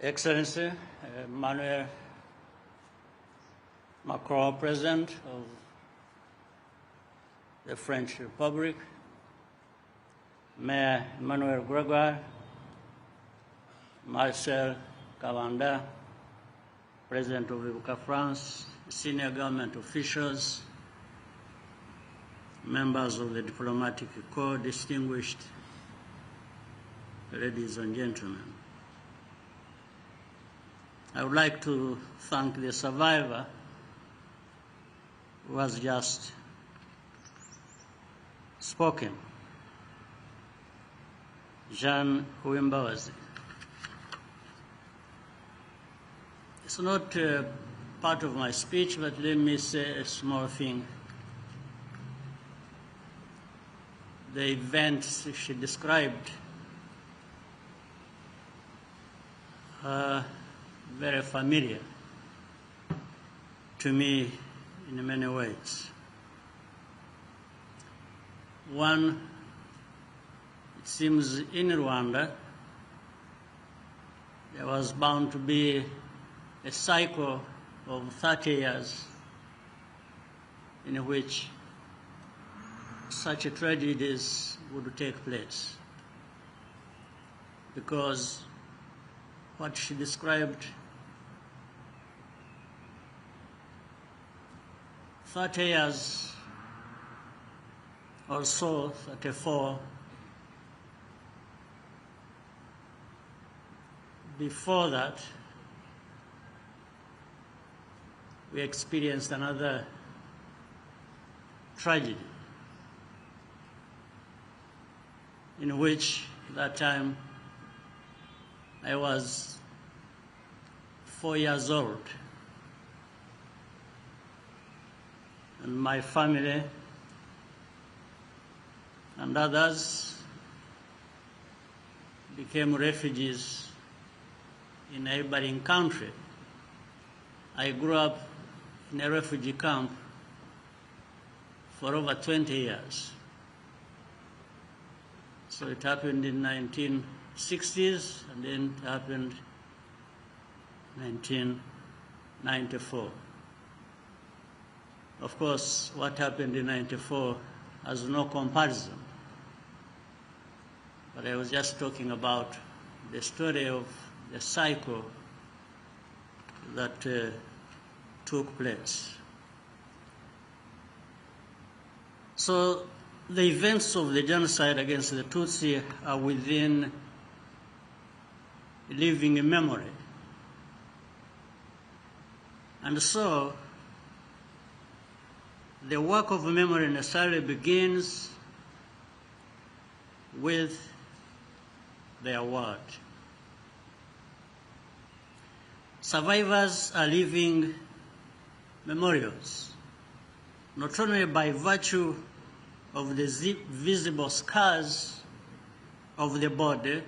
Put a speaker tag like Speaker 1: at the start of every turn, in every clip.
Speaker 1: Excellency Emmanuel Macron, President of the French Republic, Mayor Emmanuel Gregoire, Marcel Cavanda, President of Ibuka France, senior government officials, members of the diplomatic corps, distinguished ladies and gentlemen. I would like to thank the survivor who has just spoken, Jean Huimbawazi. It's not part of my speech, but let me say a small thing. The events she described are very familiar to me in many ways. One, it seems in Rwanda, there was bound to be a cycle of 30 years in which such tragedies would take place, because what she described 30 years or so, 34, before that, we experienced another tragedy in which that time I was 4 years old, and my family and others became refugees in a neighboring country. I grew up in a refugee camp for over 20 years. So it happened in 1960s, and then it happened in 1994. Of course, what happened in 94 has no comparison. But I was just talking about the story of the cycle that took place. So the events of the genocide against the Tutsi are within living memory. And so the work of memory necessarily begins with their word. Survivors are living memorials, not only by virtue of the visible scars of the body,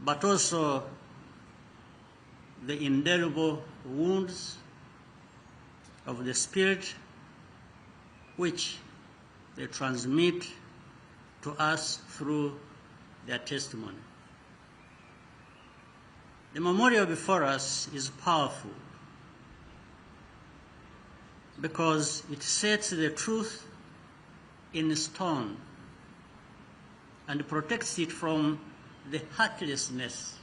Speaker 1: but also the indelible wounds of the spirit, which they transmit to us through their testimony. The memorial before us is powerful because it sets the truth in stone and protects it from the heartlessness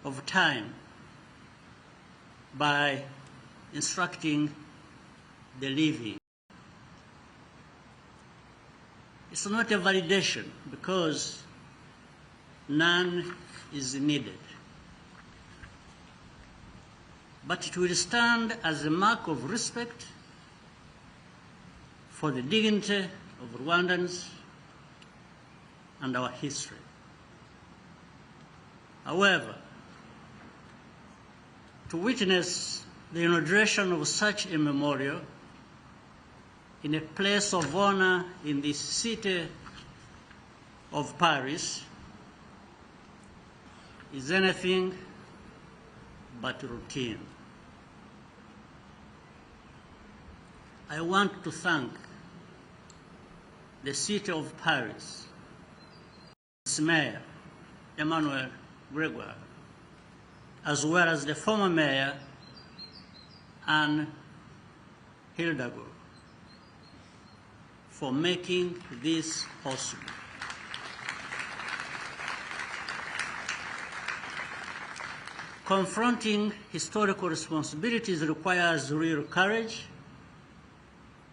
Speaker 1: of time by instructing the living. It's not a validation because none is needed, but it will stand as a mark of respect for the dignity of Rwandans and our history. However, to witness the inauguration of such a memorial in a place of honor in the city of Paris is anything but routine. I want to thank the city of Paris, its mayor, Emmanuel Gregoire, as well as the former mayor, Anne Hidalgo, for making this possible. Confronting historical responsibilities requires real courage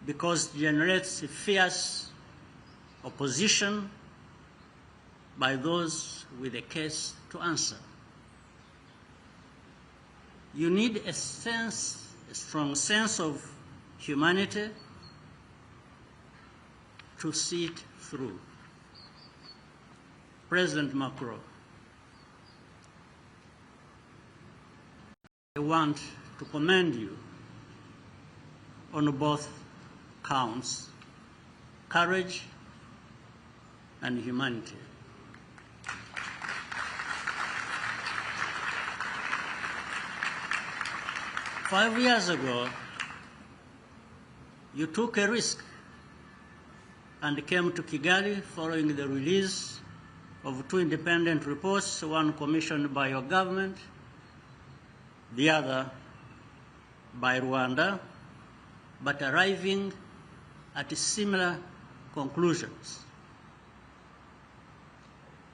Speaker 1: because it generates fierce opposition by those with a case to answer. You need a strong sense of humanity to see it through. President Macron, I want to commend you on both counts, courage and humanity. Five years ago, you took a risk and came to Kigali following the release of two independent reports, one commissioned by your government, the other by Rwanda, but arriving at similar conclusions.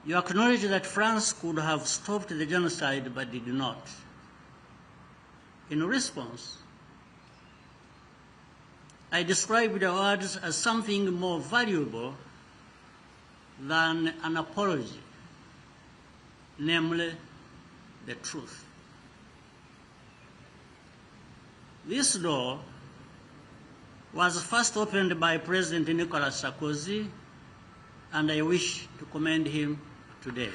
Speaker 1: You acknowledge that France could have stopped the genocide but did not. In response, I described the words as something more valuable than an apology, namely the truth. This door was first opened by President Nicolas Sarkozy, and I wish to commend him today.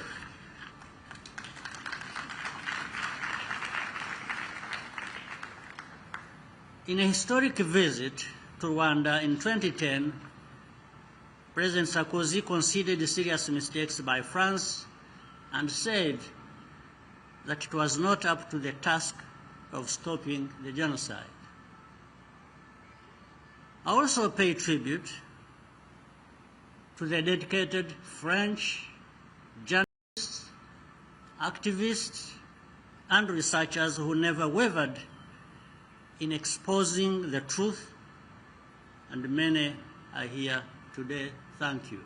Speaker 1: In a historic visit to Rwanda in 2010, President Sarkozy conceded serious mistakes by France and said that it was not up to the task of stopping the genocide. I also pay tribute to the dedicated French journalists, activists, and researchers who never wavered in exposing the truth, and many are here today. Thank you.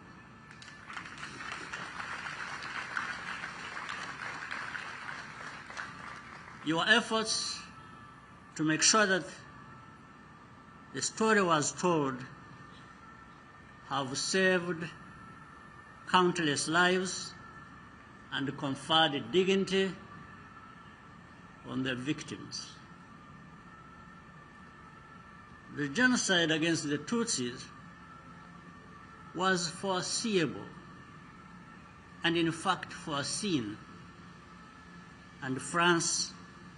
Speaker 1: Your efforts to make sure that the story was told have saved countless lives and conferred dignity on the victims. The genocide against the Tutsis was foreseeable and in fact foreseen, and France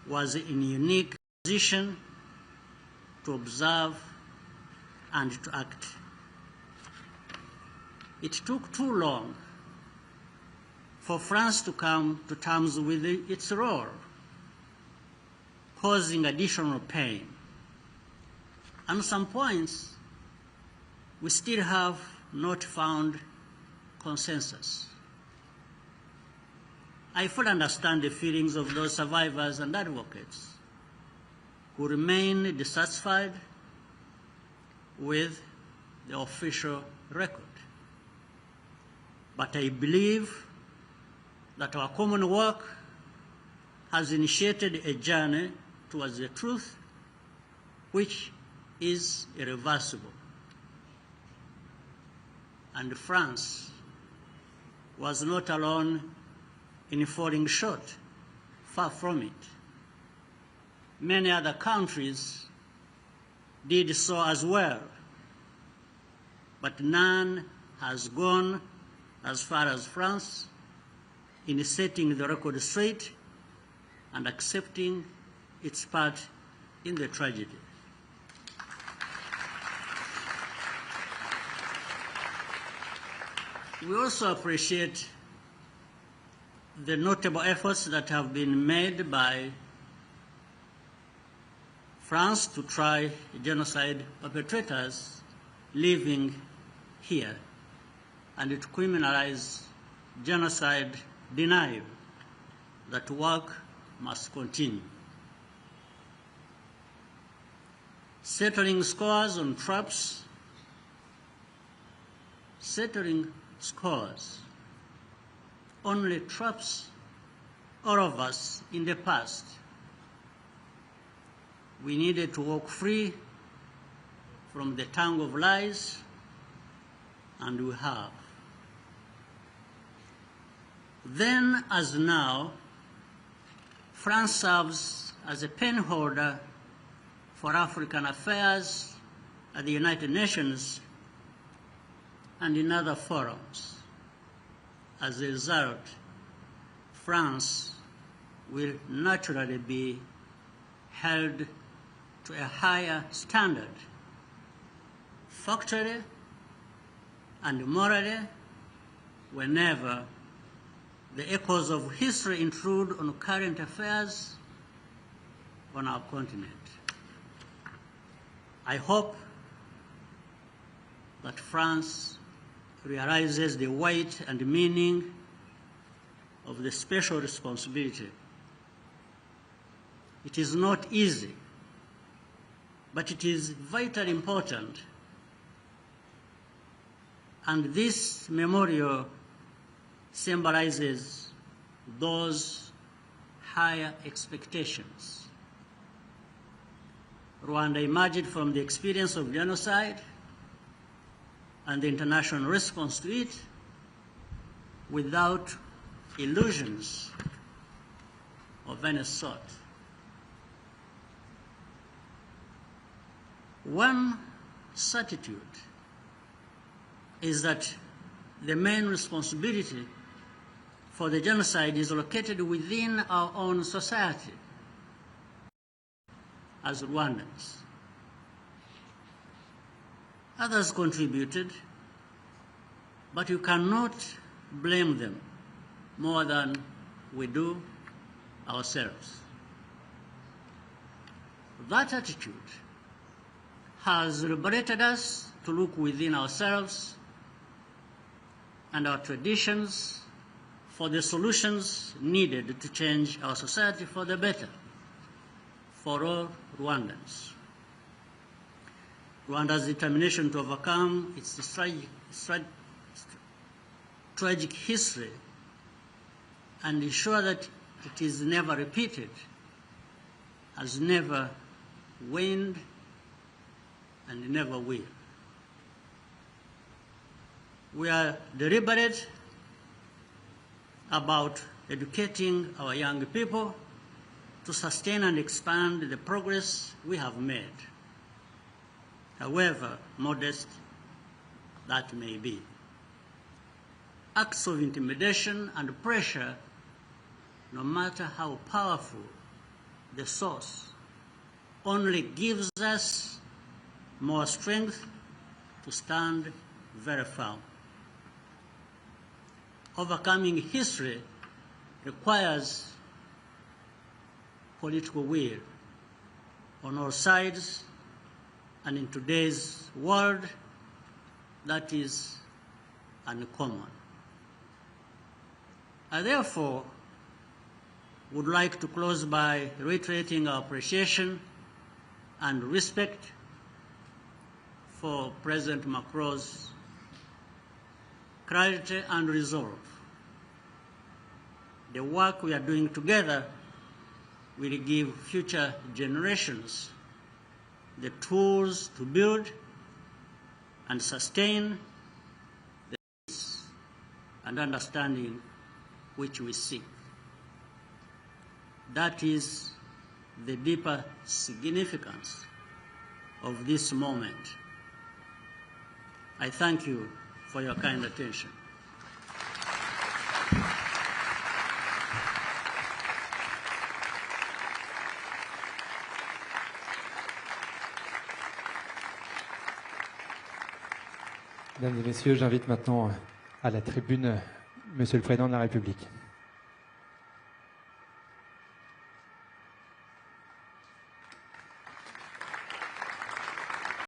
Speaker 1: was in a unique position to observe and to act. It took too long for France to come to terms with its role, causing additional pain. On some points, we still have not found consensus. I fully understand the feelings of those survivors and advocates who remain dissatisfied with the official record. But I believe that our common work has initiated a journey towards the truth, which is irreversible. And France was not alone in falling short, far from it. Many other countries did so as well, but none has gone as far as France in setting the record straight and accepting its part in the tragedy. We also appreciate the notable efforts that have been made by France to try genocide perpetrators living here and to criminalize genocide denial that work must continue. Settling scores on traps, settling scores only traps all of us in the past. We needed to walk free from the tongue of lies, and we have. Then, as now, France serves as a penholder for African affairs at the United Nations and in other forums. As a result, France will naturally be held to a higher standard, factually and morally, whenever the echoes of history intrude on current affairs on our continent. I hope that France realizes the weight and meaning of the special responsibility. It is not easy, but it is vitally important, and this memorial symbolizes those higher expectations. Rwanda emerged from the experience of genocide and the international response to it without illusions of any sort. One certitude is that the main responsibility for the genocide is located within our own society as Rwandans. Others contributed, but you cannot blame them more than we do ourselves. That attitude has liberated us to look within ourselves and our traditions for the solutions needed to change our society for the better, for all Rwandans. Rwanda's determination to overcome its tragic history and ensure that it is never repeated has never waned and never will. We are deliberate about educating our young people to sustain and expand the progress we have made, however modest that may be. Acts of intimidation and pressure, no matter how powerful the source, only gives us more strength to stand very firm. Overcoming history requires political will on all sides, and in today's world, that is uncommon. I therefore would like to close by reiterating our appreciation and respect for President Macron's clarity and resolve. The work we are doing together will give future generations the tools to build and sustain the peace and understanding which we seek. That is the deeper significance of this moment. I thank you for your kind attention.
Speaker 2: Mesdames et Messieurs, j'invite maintenant à la tribune Monsieur le Président de la République.